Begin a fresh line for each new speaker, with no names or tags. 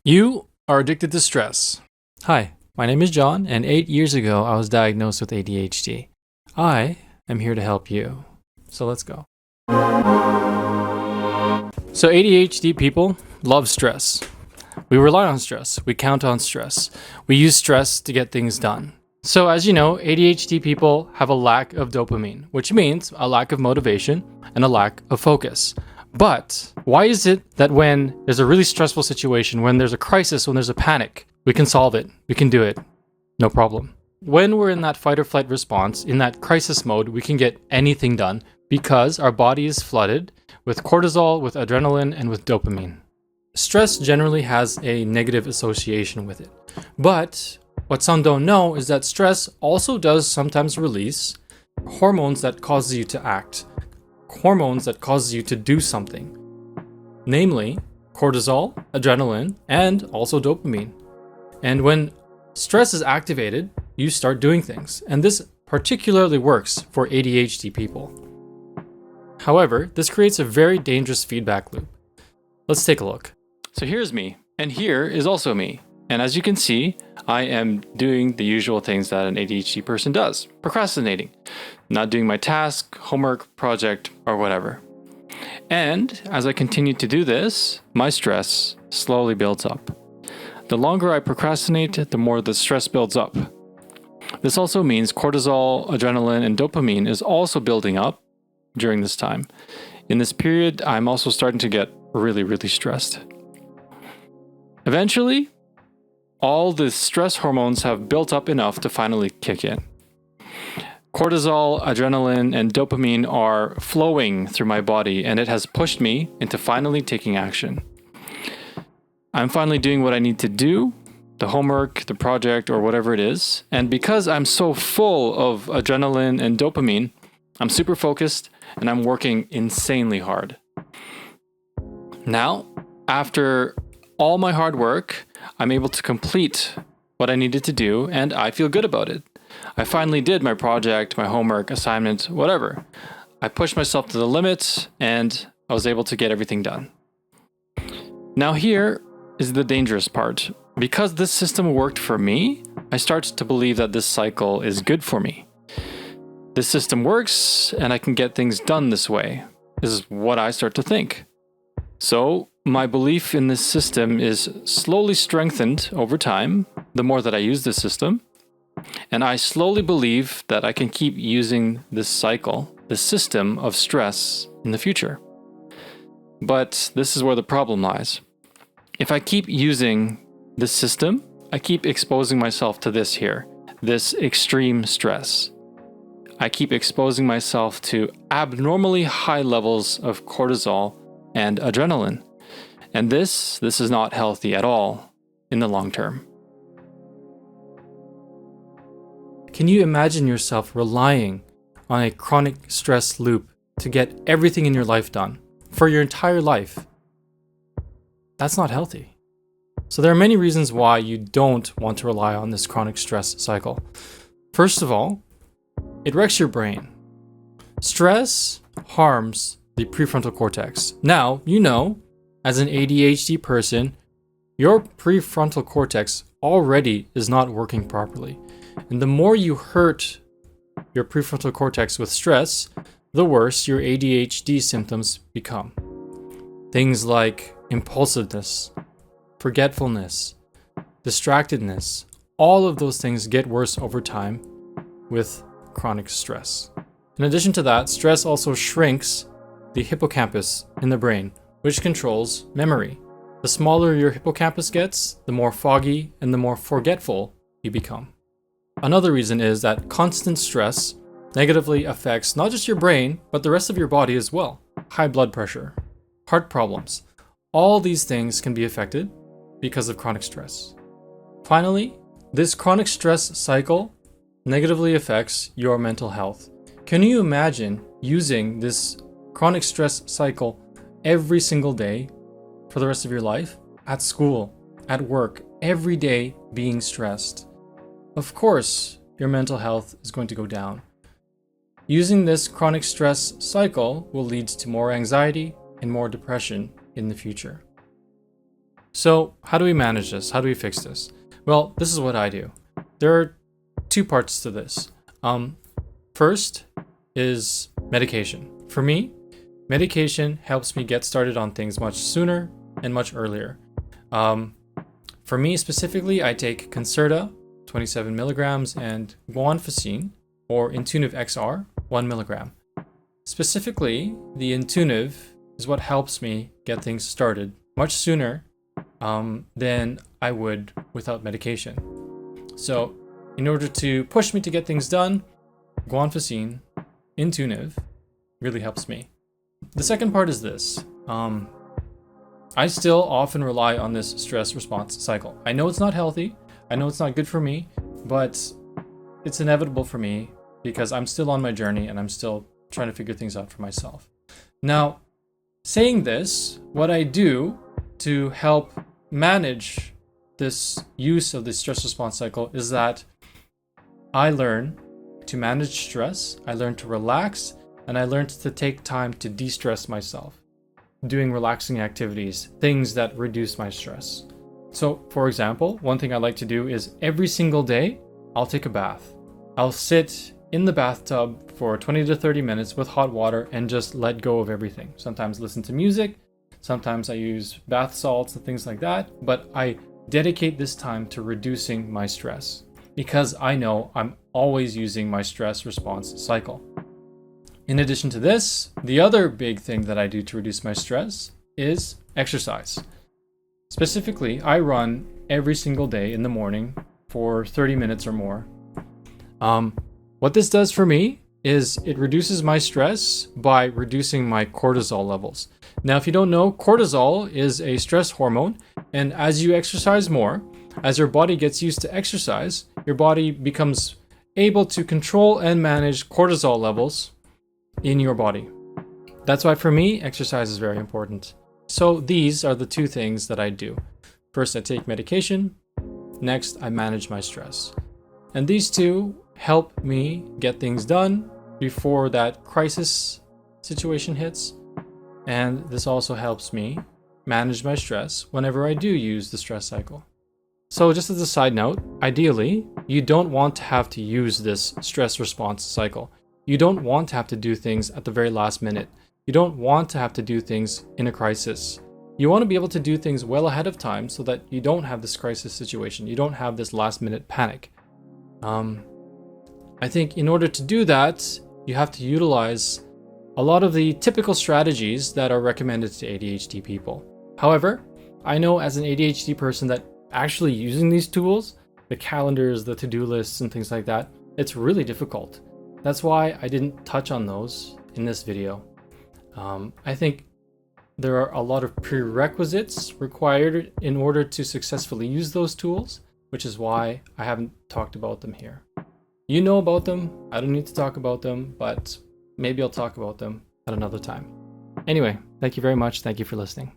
You are addicted to stress. Hi, my name is John, and 8 years ago I was diagnosed with ADHD. I am here to help you. So let's go. So ADHD people love stress. We rely on stress. We count on stress. We use stress to get things done. So as you know, ADHD people have a lack of dopamine, which means a lack of motivation and a lack of focus. But why is it that when there's a really stressful situation, when there's a crisis, when there's a panic, we can solve it, we can do it, no problem? When we're in that fight or flight response, in that crisis mode, we can get anything done because our body is flooded with cortisol, with adrenaline, and with dopamine. Stress generally has a negative association with it. But what some don't know is that stress also does sometimes release hormones that cause you to act. Hormones that cause you to do something, namely cortisol, adrenaline, and also dopamine. And when stress is activated, you start doing things. And this particularly works for ADHD people. However, this creates a very dangerous feedback loop. Let's take a look. So here's me, and here is also me. And as you can see, I am doing the usual things that an ADHD person does. Procrastinating, not doing my task, homework, project, or whatever. And as I continue to do this, my stress slowly builds up. The longer I procrastinate, the more the stress builds up. This also means cortisol, adrenaline, and dopamine is also building up during this time. In this period, I'm also starting to get really stressed. Eventually, all the stress hormones have built up enough to finally kick in. Cortisol, adrenaline, and dopamine are flowing through my body, and it has pushed me into finally taking action. I'm finally doing what I need to do, the homework, the project, or whatever it is. And because I'm so full of adrenaline and dopamine, I'm super focused and I'm working insanely hard. Now, after all my hard work, I'm able to complete what I needed to do, and I feel good about it. I finally did my project, my homework, assignment, whatever. I pushed myself to the limit, and I was able to get everything done. Now here is the dangerous part. Because this system worked for me, I start to believe that this cycle is good for me. This system works, and I can get things done this way. This is what I start to think. So my belief in this system is slowly strengthened over time, the more that I use this system. And I slowly believe that I can keep using this cycle, this system of stress in the future. But this is where the problem lies. If I keep using this system, I keep exposing myself to this here, this extreme stress. I keep exposing myself to abnormally high levels of cortisol and adrenaline. And this is not healthy at all in the long term. Can you imagine yourself relying on a chronic stress loop to get everything in your life done for your entire life? That's not healthy. So there are many reasons why you don't want to rely on this chronic stress cycle. First of all, it wrecks your brain. Stress harms the prefrontal cortex. Now, you know, as an ADHD person, your prefrontal cortex already is not working properly. And the more you hurt your prefrontal cortex with stress, the worse your ADHD symptoms become. Things like impulsiveness, forgetfulness, distractedness, all of those things get worse over time with chronic stress. In addition to that, stress also shrinks the hippocampus in the brain, which controls memory. The smaller your hippocampus gets, the more foggy and the more forgetful you become. Another reason is that constant stress negatively affects not just your brain, but the rest of your body as well. High blood pressure, heart problems, all these things can be affected because of chronic stress. Finally, this chronic stress cycle negatively affects your mental health. Can you imagine using this chronic stress cycle every single day for the rest of your life? At school, at work, every day being stressed. Of course, your mental health is going to go down. Using this chronic stress cycle will lead to more anxiety and more depression in the future. So how do we manage this? How do we fix this? Well, this is what I do. There are two parts to this. First is medication. For me, medication helps me get started on things much sooner and much earlier. For me specifically, I take Concerta, 27 milligrams, and guanfacine, or Intuniv XR, 1 milligram. Specifically, the Intuniv is what helps me get things started much sooner than I would without medication. So, in order to push me to get things done, guanfacine, Intuniv, really helps me. The second part is this. I still often rely on this stress response cycle. I know it's not healthy. I know it's not good for me, but it's inevitable for me because I'm still on my journey and I'm still trying to figure things out for myself. Now, saying this, what I do to help manage this use of the stress response cycle is that I learn to manage stress, I learn to relax, and I learned to take time to de-stress myself, doing relaxing activities, things that reduce my stress. So, for example, one thing I like to do is every single day, I'll take a bath. I'll sit in the bathtub for 20 to 30 minutes with hot water and just let go of everything. Sometimes listen to music, sometimes I use bath salts and things like that, but I dedicate this time to reducing my stress because I know I'm always using my stress response cycle. In addition to this, the other big thing that I do to reduce my stress is exercise. Specifically, I run every single day in the morning for 30 minutes or more. What this does for me is it reduces my stress by reducing my cortisol levels. Now, if you don't know, cortisol is a stress hormone, and as you exercise more, as your body gets used to exercise, your body becomes able to control and manage cortisol levels in your body. That's why for me, exercise is very important. So these are the two things that I do. First, I take medication. Next, I manage my stress. And these two help me get things done before that crisis situation hits. And this also helps me manage my stress whenever I do use the stress cycle. So just as a side note, ideally, you don't want to have to use this stress response cycle. You don't want to have to do things at the very last minute. You don't want to have to do things in a crisis. You want to be able to do things well ahead of time so that you don't have this crisis situation. You don't have this last minute panic. I think in order to do that, you have to utilize a lot of the typical strategies that are recommended to ADHD people. However, I know as an ADHD person that actually using these tools, the calendars, the to-do lists, and things like that, it's really difficult. That's why I didn't touch on those in this video. I think there are a lot of prerequisites required in order to successfully use those tools, which is why I haven't talked about them here. You know about them, I don't need to talk about them, but maybe I'll talk about them at another time. Anyway, thank you very much. Thank you for listening.